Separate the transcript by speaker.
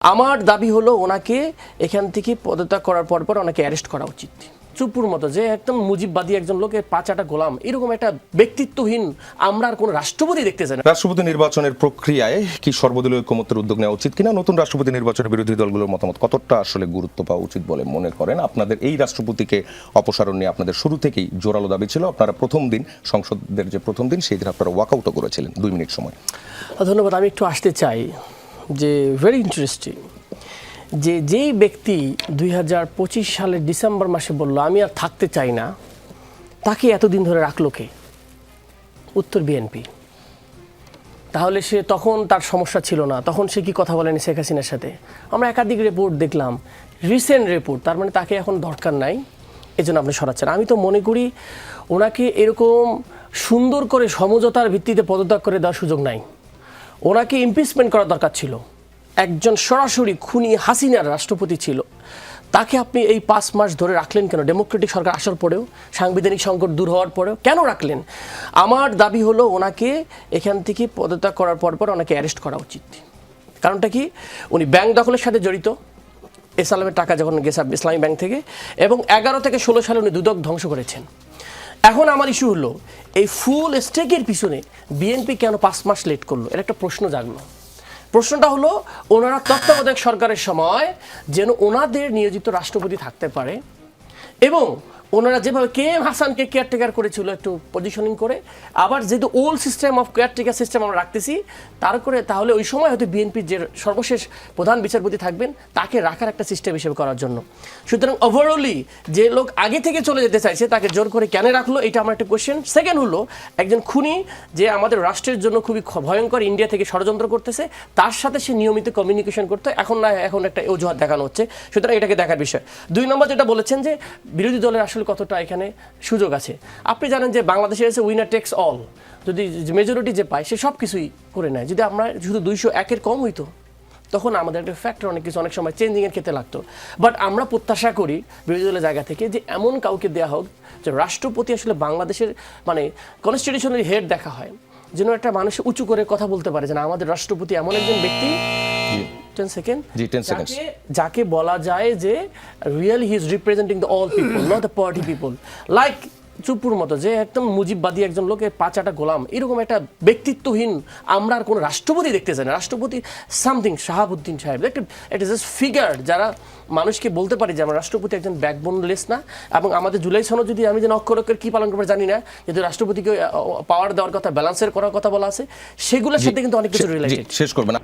Speaker 1: আমার দাবি হলো ওনাকে এখান থেকে পদত্যাগ করার পর ওনাকে অ্যারেস্ট করা উচিত। চুপুর মতো যে একদম মুজিববাদী একজন লোকের পাঁচাটা গোলাম, এরকম একটা ব্যক্তিত্বহীন আমরা আর কোনো রাষ্ট্রপতি দেখতে চাই না।
Speaker 2: রাষ্ট্রপতি নির্বাচনের প্রক্রিয়ায় কি সর্বদলীয় ঐকমত্যের উদ্যোগ নেওয়া উচিত কিনা, নতুন রাষ্ট্রপতি নির্বাচনের বিরোধী দলগুলোর মতামত কতটা আসলে গুরুত্ব পাওয়া উচিত বলে মনে করেন? আপনাদের এই রাষ্ট্রপতিকে অপসারণ নিয়ে আপনাদের শুরু থেকেই জোরালো দাবি ছিল। আপনারা প্রথম দিন, সংসদের যে প্রথম দিন, সেই দিন আপনারা ওয়াকআউটও করেছিলেন 2 মিনিট সময়।
Speaker 1: ধন্যবাদ। আমি একটু আসতে চাই যে ভেরি ইন্টারেস্টিং যেই ব্যক্তি 2025 সালের ডিসেম্বর মাসে বলল আমি আর থাকতে চাই না, তাকে এতদিন ধরে রাখলো কে? উত্তর বিএনপি। তাহলে সে তখন তার সমস্যা ছিল না, তখন সে কি কথা বলেনি শেখ হাসিনার সাথে? আমরা একাধিক রিপোর্ট দেখলাম, রিসেন্ট রিপোর্ট, তার মানে তাকে এখন দরকার নাই, এজন্য আপনি সরাচ্ছেন। আমি তো মনে করি ওনাকে এরকম সুন্দর করে সমঝোতার ভিত্তিতে পদত্যাগ করে দেওয়ার সুযোগ নাই। ওনাকে ইমপিচমেন্ট করা দরকার ছিল। একজন সরাসরি খুনি হাসিনার রাষ্ট্রপতি ছিল, তাকে আপনি এই 5 মাস ধরে রাখলেন কেন? ডেমোক্রেটিক সরকার আসার পরেও, সাংবিধানিক সংকট দূর হওয়ার পরেও কেন রাখলেন? আমার দাবি হলো ওনাকে এখান থেকে পদত্যাগ করার পর ওনাকে অ্যারেস্ট করা উচিত। কারণটা কি? উনি ব্যাংক দখলের সাথে জড়িত, ইসলামের টাকা যখন গেছে ইসলামী ব্যাংক থেকে, এবং 11 থেকে 16 সালে উনি দুদক ধ্বংস করেছেন। এখন আমার ইস্যু হলো এই ফুল স্টেকের পিছনে বিএনপি কেন 5 মাস লেট করলো? এর একটা প্রশ্ন জাগলো। প্রশ্নটা হলো ওনারা তত্ত্বাবধায়ক সরকারের সময় যেন ওনাদের নিয়োজিত রাষ্ট্রপতি থাকতে পারে, এবং ওনারা যেভাবে কে এম হাসানকে কেয়ারটেকার করেছিল একটু পজিশনিং করে, আবার যেহেতু old system of caretaker system আমরা রাখতেছি, তাহলে ওই সময় হয়তো বিএনপির যে সর্বশেষ প্রধান বিচারপতি থাকবেন তাকে রাখার একটা সিস্টেম হিসেবে করার জন্য। সুতরাং ওভারঅলি যে লোক আগে থেকে চলে যেতে চাইছে তাকে জোর করে কেন রাখলো, এটা আমার একটা কোয়েশ্চেন। সেকেন্ড হলো একজন খুনি যে আমাদের রাষ্ট্রের জন্য খুবই ভয়ঙ্কর, ইন্ডিয়া থেকে ষড়যন্ত্র করতেছে, তার সাথে সে নিয়মিত কমিউনিকেশন করতে, এখন একটা অজুহাত দেখানো হচ্ছে। সুতরাং এটাকে দেখার বিষয়। 2 নম্বর যেটা বলেছেন যে বিরোধী দলের আসলে কতটা এখানে সুযোগ আছে। আপনি জানেন যে বাংলাদেশে এসে উইনার টেক্স অল, যদি মেজরিটি যে পায় সে সব কিছুই করে নেয়। যদি আমরা শুধু 201-এর কম হইতো, তখন আমাদের একটা ফ্যাক্টর অনেক সময় চেঞ্জিংয়ের ক্ষেত্রে লাগতো। বাট আমরা প্রত্যাশা করি বিরোধী দলের জায়গা থেকে যে এমন কাউকে দেওয়া হোক যে রাষ্ট্রপতি আসলে বাংলাদেশের মানে কনস্টিটিউশনাল হেড দেখা হয়, যেন একটা মানুষ উঁচু করে কথা বলতে পারে যে না, আমাদের রাষ্ট্রপতি এমন একজন ব্যক্তি, 10 সেকেন্ড, যাকে বলা যায় যে really he is representing the all people, not the party people. Like চুপুর মতো যে একদম মুজিববাদী একজন লোকের পাঁচাটা গোলাম, এরকম একটা ব্যক্তিত্বহীন আমরা আর কোনো রাষ্ট্রপতি দেখতে চাই না। রাষ্ট্রপতি সামথিং শাহাবুদ্দিন সাহেব, ইট ইজ জাস্ট ফিগার যারা মানুষকে বলতে পারে যে আমার রাষ্ট্রপতি একজন ব্যাকবোনলেস না। এবং আমাদের জুলাই সনদ যদি আমি যে অক্ষর কি পালন করবো জানি না, কিন্তু রাষ্ট্রপতিকে পাওয়ার দেওয়ার কথা, ব্যালেন্সের করার কথা বলা আছে, সেগুলোর সাথে কিন্তু অনেক কিছু রিলেটেড।
Speaker 2: শেষ করবেন।